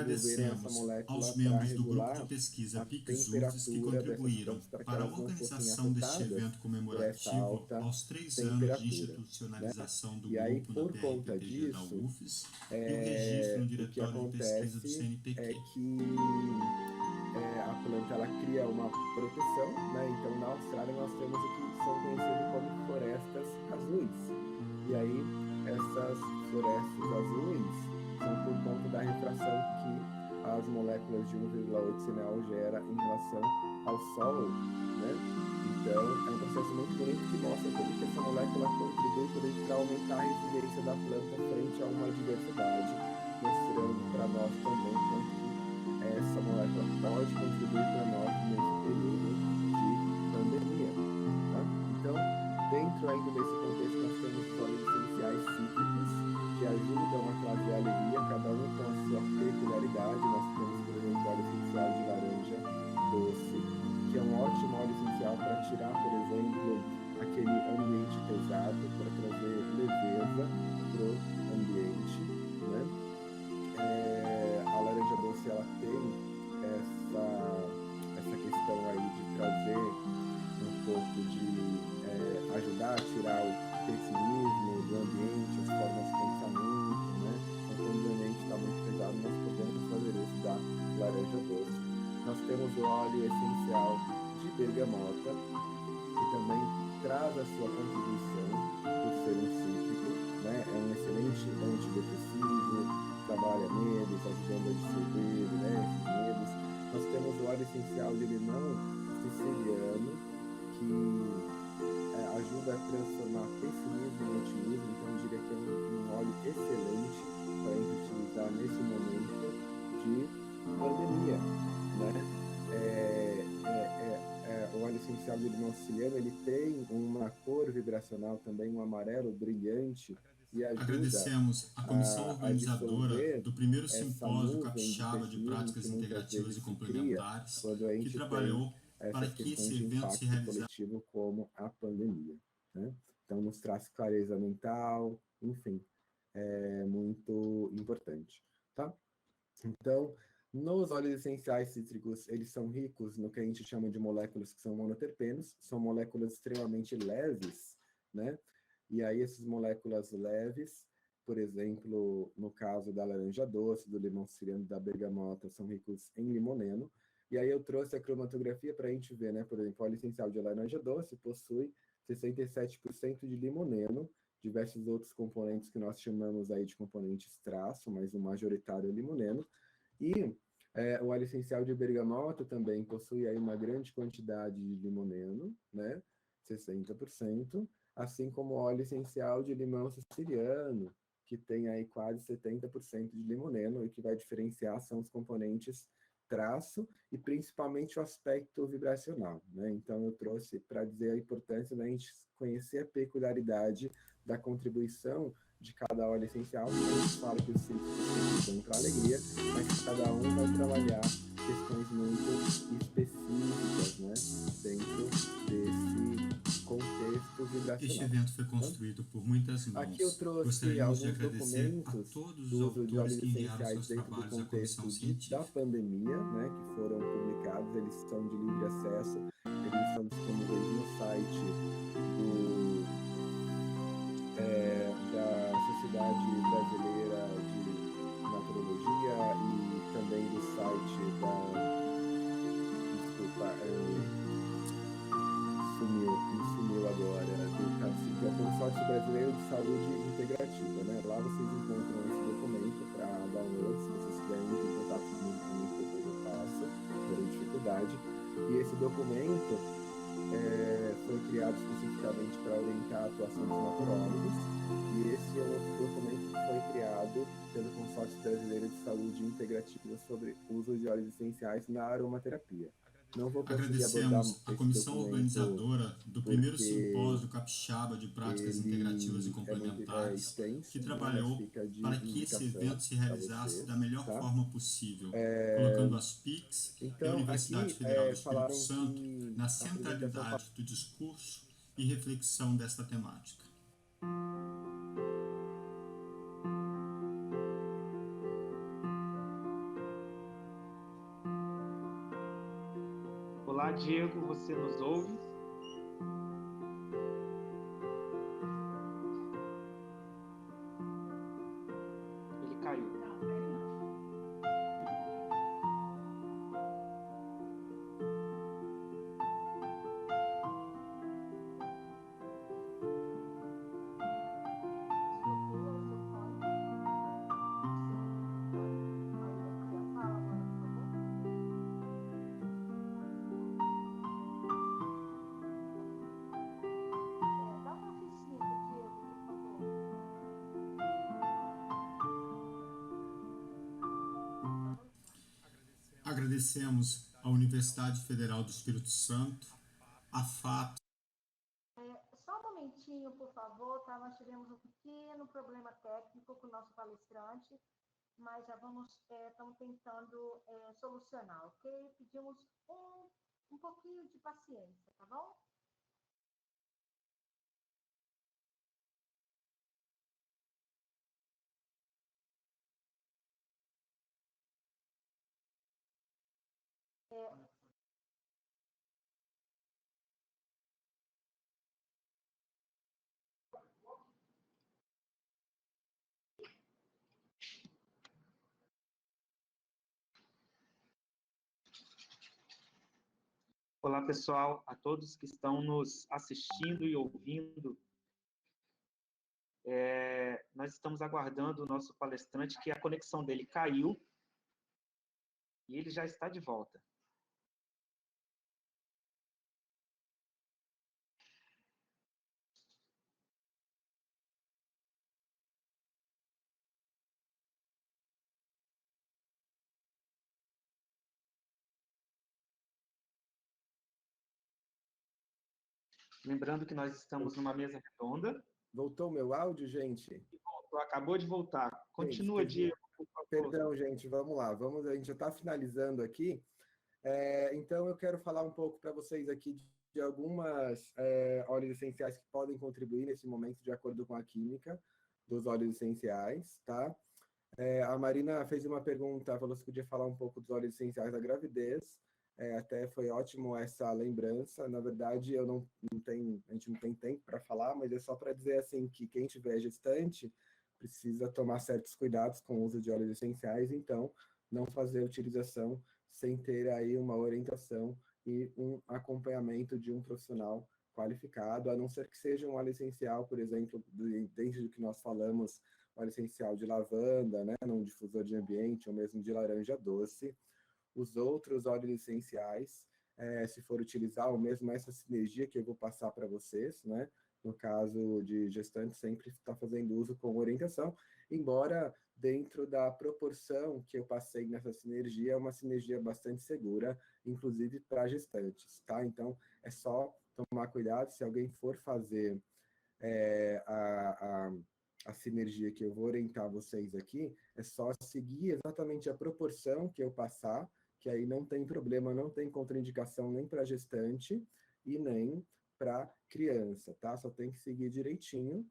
desenvolveram essa molécula aos para membros do grupo regular de pesquisa a PICS-URSS que temperatura dessas contribuíram plantas, para que para a elas não fossem organização deste afetadas evento por essa comemorativo alta aos 3 anos de temperatura, né? institucionalização do E aí, grupo da por conta PRPPG da disso, UFES e o registro no o que Diretório de Pesquisa do acontece CNPq. é que a planta ela cria uma proteção, né? Então, na Austrália, nós temos o que são conhecidos como florestas azuis. E aí, essas florestas azuis são por conta da refração que as moléculas de 1,8 cineol gera em relação ao Sol, né? Então, é um processo muito bonito que mostra como que essa molécula contribui para aumentar a resiliência da planta frente a uma adversidade, mostrando para nós também como que essa molécula pode contribuir para nós nesse período de pandemia, tá? Então, dentro ainda desse contexto, nós temos os óleos essenciais cítricos, que ajudam a trazer alegria, cada um com a sua peculiaridade. Nós temos, por exemplo, o óleo essencial de laranja doce, que é um ótimo óleo essencial para tirar, por exemplo, aquele ambiente pesado, para trazer leveza para o ambiente, né? A laranja doce, ela tem essa questão aí de trazer um pouco de ajudar a tirar o pessimismo do ambiente, as formas de pensamento, né? Então, quando o ambiente está muito pesado, nós podemos fazer uso da laranja doce. Nós temos o óleo essencial de bergamota, que também traz a sua contribuição por ser um cítrico, né? É um excelente antidepressivo, trabalha medos, ajudando a dissolver, né, esses medos. Nós temos o óleo essencial de limão siciliano, que ajuda a transformar pessimismo em otimismo. Então, eu diria que é um óleo excelente para a gente utilizar nesse momento de pandemia, né? O óleo essencial de limão siciliano, ele tem uma cor vibracional também, um amarelo brilhante, e ajuda Agradecemos a comissão organizadora do primeiro simpósio nuvem capixaba de práticas que muitas integrativas vezes e se cria complementares, quando a que gente trabalhou tem para essas que esse questões de evento se impacto realizasse. coletivo como a pandemia, né? Então, nos traz clareza mental, enfim, é muito importante, tá? Então, nos óleos óleos essenciais cítricos, eles são ricos no que a gente chama de moléculas que são monoterpenos, são moléculas extremamente leves, né? E aí essas moléculas leves, por exemplo, no caso da laranja doce, do limão siciliano, da bergamota, são ricos em limoneno. E aí eu trouxe a cromatografia para a gente ver, né? Por exemplo, o óleo essencial de laranja doce possui 67% de limoneno, diversos outros componentes que nós chamamos aí de componentes traço, mas o majoritário é o limoneno. E o óleo essencial de bergamota também possui aí uma grande quantidade de limoneno, né? 60%, assim como o óleo essencial de limão siciliano, que tem aí quase 70% de limoneno, e que vai diferenciar são os componentes traço e principalmente o aspecto vibracional, né? Então eu trouxe para dizer a importância da gente conhecer a peculiaridade da contribuição de cada óleo essencial. A gente fala que os cítricos são para alegria, mas cada um vai trabalhar questões muito específicas, né, dentro desse contexto vibracional. Este evento foi construído por muitas mãos. Aqui eu trouxe Gostaríamos de alguns agradecer a documentos todos os do uso de autores óleos que enviaram essenciais seus dentro do trabalhos à contexto comissão da científica. pandemia, né, que foram publicados, eles são de livre acesso, eles estão disponíveis no site da Sociedade Brasileira de Naturologia e também do site me sumiu agora, do CAPSI, que é o Consórcio Brasileiro de Saúde Integrativa, né? Lá vocês encontram esse documento para download, se vocês quiserem entrar em contato comigo, depois eu passo, pela dificuldade. E esse documento foi criado especificamente para orientar a atuação dos naturólogos, e esse é outro documento que foi criado pelo Consórcio Brasileiro de Saúde Integrativa sobre o uso de óleos essenciais na aromaterapia. Não vou conseguir abordar Agradecemos a comissão organizadora do primeiro simpósio capixaba de práticas integrativas e complementares, extenso, que trabalhou para que esse evento se realizasse da melhor forma possível, colocando as PICs e a Universidade Federal do Espírito Santo na centralidade do discurso e reflexão desta temática. Olá, Diego, você nos ouve? Ele caiu. Agradecemos à Universidade Federal do Espírito Santo, à FAP. Só um momentinho, por favor, tá? Nós tivemos um pequeno problema técnico com o nosso palestrante, mas já estamos tentando solucionar, ok? Pedimos um pouquinho de paciência, tá bom? Olá, pessoal, a todos que estão nos assistindo e ouvindo. Nós estamos aguardando o nosso palestrante, que a conexão dele caiu, e ele já está de volta. Lembrando que nós estamos numa mesa redonda. Voltou meu áudio, gente? Acabou de voltar. Continua, Diego, por favor. Perdão, gente, vamos lá. A gente já está finalizando aqui. Então, eu quero falar um pouco para vocês aqui de algumas óleos essenciais que podem contribuir nesse momento de acordo com a química dos óleos essenciais, tá? A Marina fez uma pergunta, falou se podia falar um pouco dos óleos essenciais da gravidez. Até foi ótimo essa lembrança. Na verdade, a gente não tem tempo para falar, mas é só para dizer assim que quem tiver gestante precisa tomar certos cuidados com o uso de óleos essenciais, então não fazer a utilização sem ter aí uma orientação e um acompanhamento de um profissional qualificado, a não ser que seja um óleo essencial, por exemplo, dentro do que nós falamos, óleo essencial de lavanda, né, num difusor de ambiente, ou mesmo de laranja doce. Os outros óleos essenciais, se for utilizar, ou mesmo essa sinergia que eu vou passar para vocês, né, no caso de gestante, sempre está fazendo uso com orientação, embora dentro da proporção que eu passei nessa sinergia, é uma sinergia bastante segura, inclusive para gestantes, tá? Então, é só tomar cuidado, se alguém for fazer a sinergia que eu vou orientar vocês aqui, é só seguir exatamente a proporção que eu passar, que aí não tem problema, não tem contraindicação nem para gestante e nem para criança, tá? Só tem que seguir direitinho,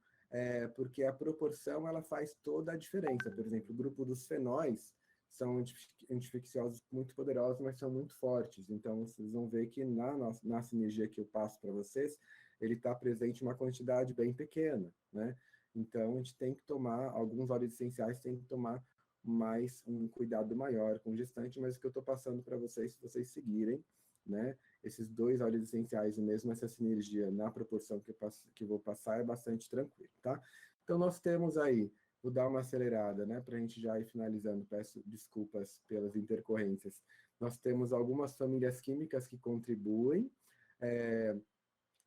porque a proporção ela faz toda a diferença. Por exemplo, o grupo dos fenóis são anti-infecciosos muito poderosos, mas são muito fortes. Então, vocês vão ver que na sinergia que eu passo para vocês, ele está presente em uma quantidade bem pequena, né? Então, a gente tem que tomar, alguns óleos essenciais tem que tomar mais um cuidado maior com o gestante, mas o que eu estou passando para vocês, se vocês seguirem, né, esses 2 óleos essenciais e mesmo essa sinergia na proporção que eu vou passar é bastante tranquilo, tá? Então, nós temos aí, vou dar uma acelerada, né, para a gente já ir finalizando, peço desculpas pelas intercorrências. Nós temos algumas famílias químicas que contribuem,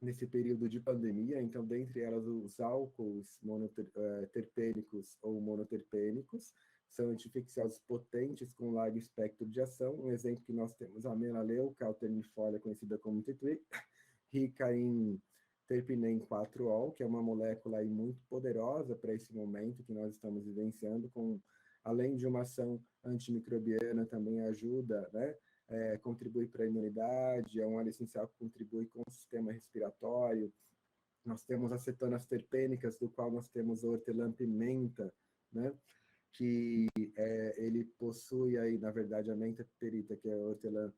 nesse período de pandemia, então, dentre elas, os álcools terpênicos ou monoterpênicos, são anti-infecciosos potentes com largo espectro de ação. Um exemplo que nós temos, a melaleuca alternifolia, conhecida como titri, rica em terpinem 4-ol, que é uma molécula aí muito poderosa para esse momento que nós estamos vivenciando, além de uma ação antimicrobiana, também ajuda, né, contribui para a imunidade, é um óleo essencial que contribui com o sistema respiratório. Nós temos acetonas terpênicas, do qual nós temos o hortelã-pimenta, né, que ele possui aí, na verdade, a menta piperita, que é a hortelã,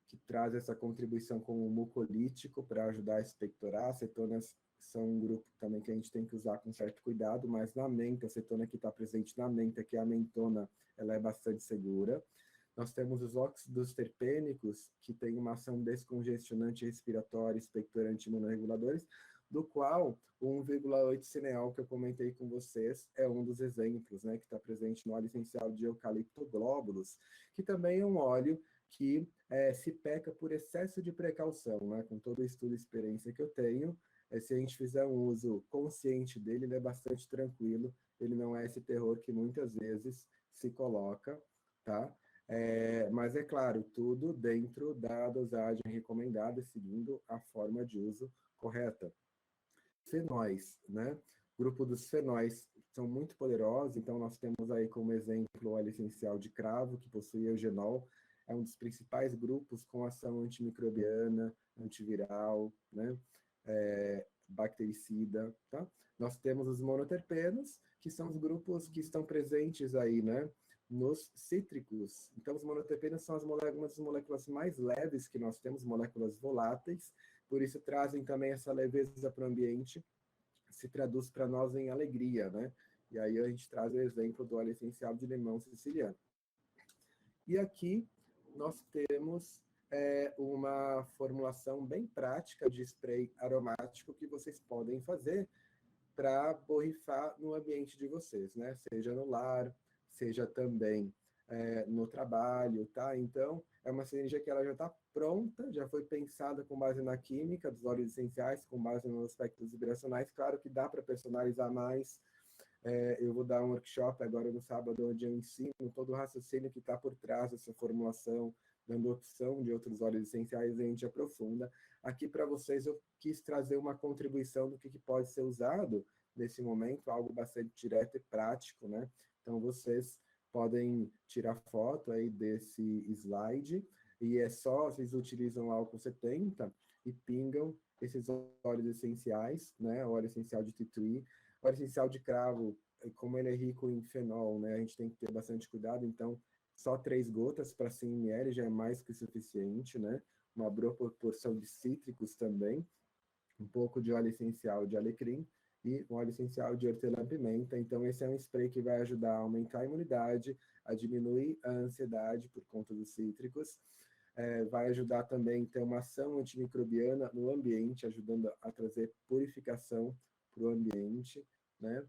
que traz essa contribuição como mucolítico para ajudar a expectorar. Acetonas são um grupo também que a gente tem que usar com certo cuidado, mas na menta, a acetona que está presente na menta, que é a mentona, ela é bastante segura. Nós temos os óxidos terpênicos, que têm uma ação descongestionante respiratória, expectorante e imunorreguladores, do qual o 1,8 cineol que eu comentei com vocês é um dos exemplos, né, que está presente no óleo essencial de eucalipto glóbulos, que também é um óleo que se peca por excesso de precaução, né, com todo o estudo e experiência que eu tenho. Se a gente fizer um uso consciente dele, ele é bastante tranquilo, ele não é esse terror que muitas vezes se coloca, tá? Mas é claro, tudo dentro da dosagem recomendada, seguindo a forma de uso correta. Fenóis, né? O grupo dos fenóis são muito poderosos, então nós temos aí como exemplo o óleo essencial de cravo, que possui eugenol, é um dos principais grupos com ação antimicrobiana, antiviral, né? Bactericida, tá? Nós temos os monoterpenos, que são os grupos que estão presentes aí, né, nos cítricos. Então, os monoterpenos são uma das moléculas mais leves que nós temos, moléculas voláteis, por isso trazem também essa leveza para o ambiente, se traduz para nós em alegria, né? E aí a gente traz o exemplo do óleo essencial de limão siciliano. E aqui nós temos uma formulação bem prática de spray aromático que vocês podem fazer para borrifar no ambiente de vocês, né? Seja no lar, seja também no trabalho, tá? Então, é uma sinergia que ela já está pronta, já foi pensada com base na química dos óleos essenciais, com base nos aspectos vibracionais. Claro que dá para personalizar mais. Eu vou dar um workshop agora no sábado, onde eu ensino todo o raciocínio que está por trás dessa formulação, dando opção de outros óleos essenciais, e a gente aprofunda. Aqui para vocês eu quis trazer uma contribuição do que pode ser usado nesse momento, algo bastante direto e prático, né? Então vocês podem tirar foto aí desse slide, e é só, vocês utilizam álcool 70 e pingam esses óleos essenciais, né? O óleo essencial de titri, o óleo essencial de cravo como ele é rico em fenol, né, a gente tem que ter bastante cuidado, então só 3 gotas para 100 ml já é mais que suficiente, né? Uma boa proporção de cítricos também, um pouco de óleo essencial de alecrim e um óleo essencial de hortelã-pimenta. Então, esse é um spray que vai ajudar a aumentar a imunidade, a diminuir a ansiedade por conta dos cítricos, vai ajudar também a ter uma ação antimicrobiana no ambiente, ajudando a trazer purificação para o ambiente, né?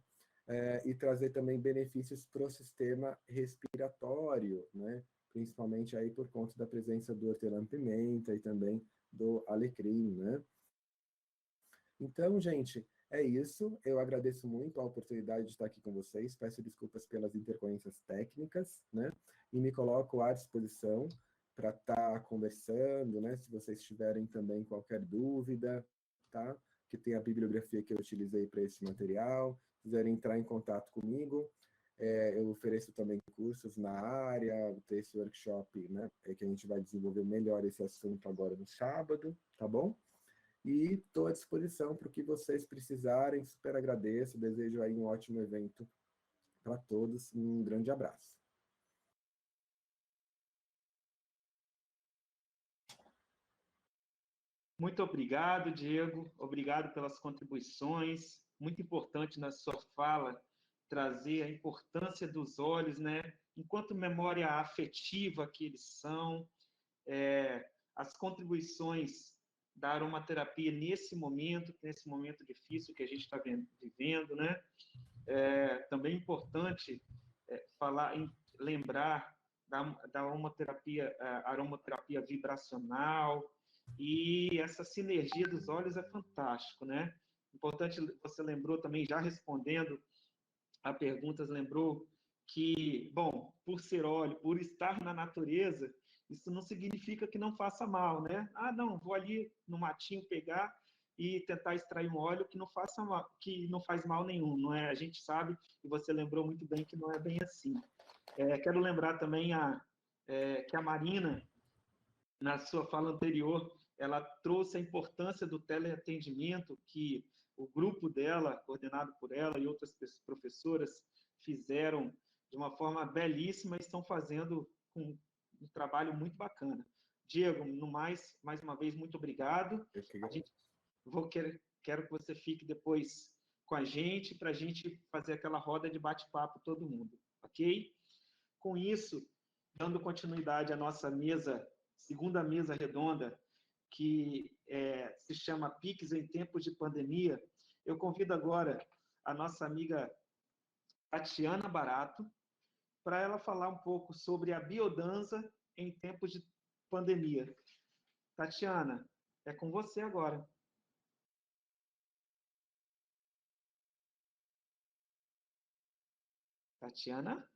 E trazer também benefícios para o sistema respiratório, né? Principalmente aí por conta da presença do hortelã-pimenta e também do alecrim, né? Então, gente, é isso. Eu agradeço muito a oportunidade de estar aqui com vocês. Peço desculpas pelas intercorrências técnicas, né? E me coloco à disposição para estar conversando, né? Se vocês tiverem também qualquer dúvida, tá? Que tem a bibliografia que eu utilizei para esse material, quiserem entrar em contato comigo, eu ofereço também cursos na área, esse workshop, né? Que a gente vai desenvolver melhor esse assunto agora no sábado, tá bom? E estou à disposição para o que vocês precisarem, super agradeço, desejo aí um ótimo evento para todos, um grande abraço. Muito obrigado, Diego, obrigado pelas contribuições, muito importante na sua fala trazer a importância dos olhos, né? Enquanto memória afetiva que eles são, as contribuições da aromaterapia nesse momento difícil que a gente está vivendo, né? Também é importante lembrar da aromaterapia vibracional, e essa sinergia dos olhos é fantástico, né? Importante, você lembrou também, já respondendo a perguntas, lembrou que, bom, por ser óleo, por estar na natureza, isso não significa que não faça mal, né? Ah, não, vou ali no matinho pegar e tentar extrair um óleo que não faz mal nenhum, não é? A gente sabe, e você lembrou muito bem que não é bem assim. Quero lembrar também que a Marina, na sua fala anterior, ela trouxe a importância do teleatendimento, que o grupo dela, coordenado por ela e outras professoras, fizeram de uma forma belíssima e estão fazendo um trabalho muito bacana. Diego, no mais uma vez, muito obrigado. Quero que você fique depois com a gente, para a gente fazer aquela roda de bate-papo todo mundo, ok? Com isso, dando continuidade à nossa segunda mesa redonda, que se chama PICs em Tempos de Pandemia, eu convido agora a nossa amiga Tatiana Barato, para ela falar um pouco sobre a biodança em tempos de pandemia. Tatiana, é com você agora. Tatiana?